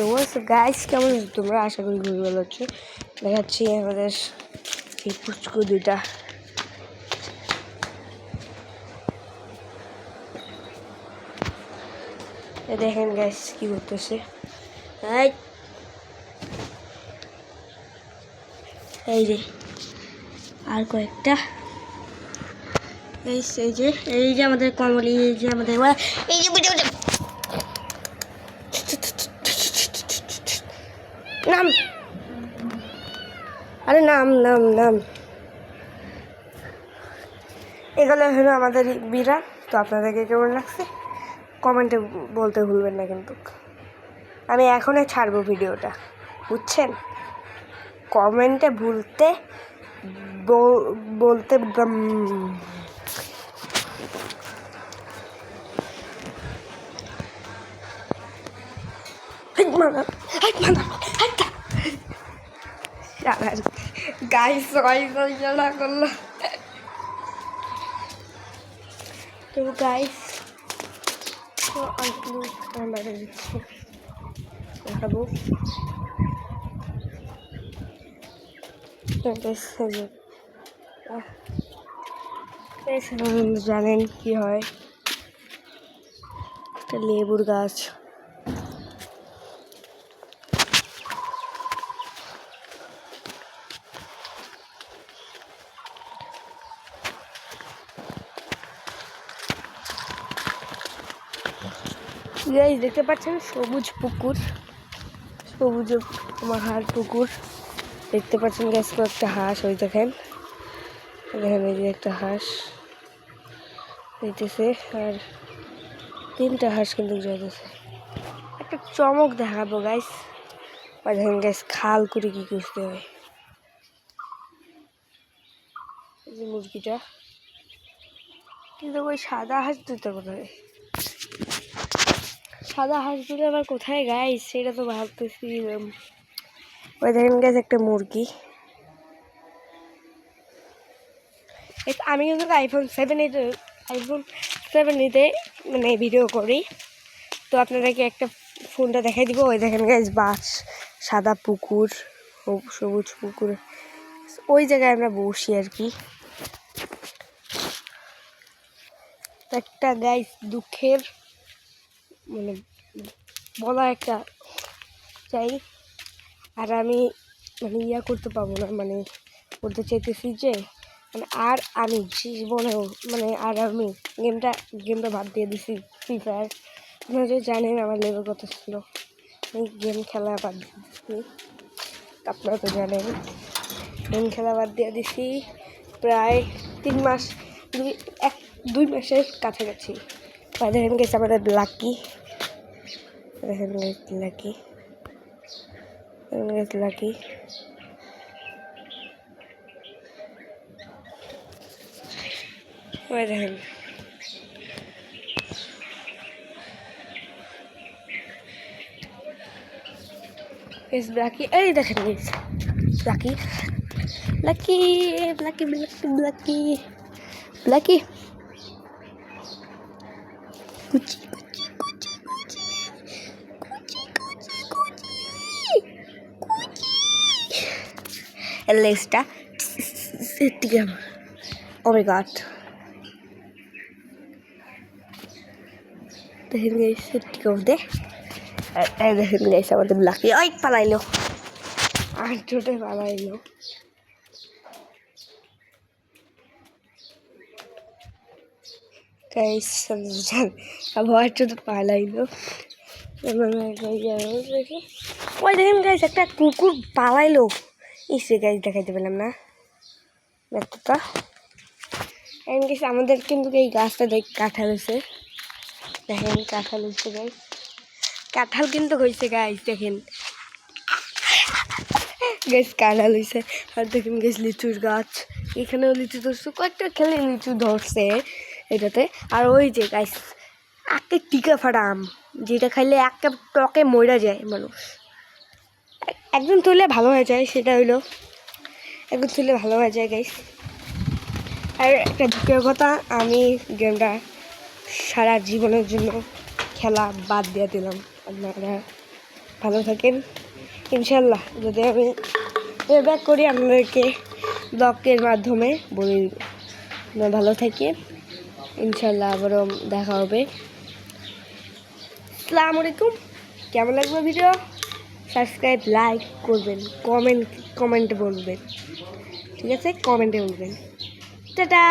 হোয়াটস guys, কেমন আছো তোমরা? আশা করি খুবই ভালো আছো। দেখাচ্ছি আমাদের এই পুচকু দুইটা। দেখেন গাইস কি করতেছে। এই যে আর কয়েকটা, এই যে আমাদের কমলি, এই যে আমাদের এই যে নাম, আরে নাম নাম নাম এগুলো হলো আমাদের বিড়াল। তো আপনাদেরকে কেমন লাগছে কমেন্টে বলতে ভুলবেন না, কিন্তু আমি এখনই ছাড়বো ভিডিওটা, বুঝছেন? কমেন্টে বলতে গাইস করলো। তো গাইস দেখাবো জানেন কি হয়, একটা লেবুর গাছ। গাইস দেখতে পাচ্ছেন সবুজ পুকুর, সবুজ মাহার পুকুর দেখতে পাচ্ছেন গাইস। একটা হাঁস, ওই দেখেন দেখেন, এই যে একটা হাঁস দিতেছে, আর তিনটা হাঁস কিন্তু যাইতেছে। একটা চমক দেখাবো গাইস, দেখেন গাইস খাল করে কি করতে হয়। এই যে মুরগিটা, কিন্তু ওই সাদা হাঁস দুটো কোথায়? সাদা হাঁস দুটো আবার কোথায় গাইস, সেটা তো ভাবতেছি। ওই দেখেন গাইস একটা মুরগি। আমি কিন্তু আইফোন 7 নিতে মানে ভিডিও করি, তো আপনাদেরকে একটা ফোনটা দেখাই দিব। ওই দেখেন গাইস বাস, সাদা পুকুর, সবুজ পুকুর, ওই জায়গায় আমরা বসি আর কি। একটা গাইস দুঃখের মানে বলা একটা চাই, আর আমি মানে করতে পারবো না, মানে বলতে চাইতেছি যে মানে আর আমি জীবনেও মানে আর আমি গেমটা বাদ দিয়ে দিছি। ফ্রি ফায়ার, আপনারা যদি জানেন আমার লেভেল কত ছিল, আমি গেম খেলা বাদ দিয়ে দিচ্ছি। আপনারা তো জানেন গেম খেলা বাদ দিয়ে দিছি প্রায় 3 মাস, 2 মাসের কাছাকাছি। দেখেন গেছে আমাদের লাকি, দেখেন লাকি লাকি ওই দেখেন লাকি, এই দেখেন lucky lucky lucky lucky lucky কুচি কুচি কুচি কুচি কুচি কুচি কুচি লেজটা সেটিকে, ও মাই গড। দেখেন গাইস সেটিকে দে, দেখেন গাইস আমাদের লাকি ওই পালাইলো, আর ছোটে পালাইলো। গাইস আবার ছোট পালাইলো। ওই দেখেন গাইস একটা কুকুর পালাইলো। ইসে গাইস দেখাইতে পেলাম না ব্যর্থতা। গাইস আমাদের কিন্তু এই গাছটা কাঁঠাল হয়েছে, দেখেন কাঁঠাল হয়েছে গাইস, কাঁঠাল কিন্তু হয়েছে গাইস, দেখেন গাইস কাঁঠাল হয়েছে। আর দেখেন গাইস লিচুর গাছ, এখানেও লিচু ধরছে, কয়েকটা খেলে লিচু ধরছে এটাতে। আর ওই যে গাইস একটা টিকা ফাটা আম, যেটা খাইলে একটা টকে মরে যায় মানুষ, একদম তুলে ভালো হয়ে যায়, সেটা হইলো একদম তুলে ভালো হয়ে যায় গাইস। আর একটা দুঃখের কথা, আমি গেমটা সারা জীবনের জন্য খেলা বাদ দিয়ে দিলাম। আপনারা ভালো থাকেন ইনশাল্লাহ। যদি আমি ব্যাক করি আপনাদেরকে ব্লগের মাধ্যমে বলে দিব। ভালো থাকেন ইনশাল্লাহ, আবারও দেখা হবে। আসসালামু আলাইকুম। কেমন লাগবে ভিডিও? সাবস্ক্রাইব, লাইক করবেন, কমেন্টে বলবেন, ঠিক আছে? কমেন্টে বলবেন। টাটা।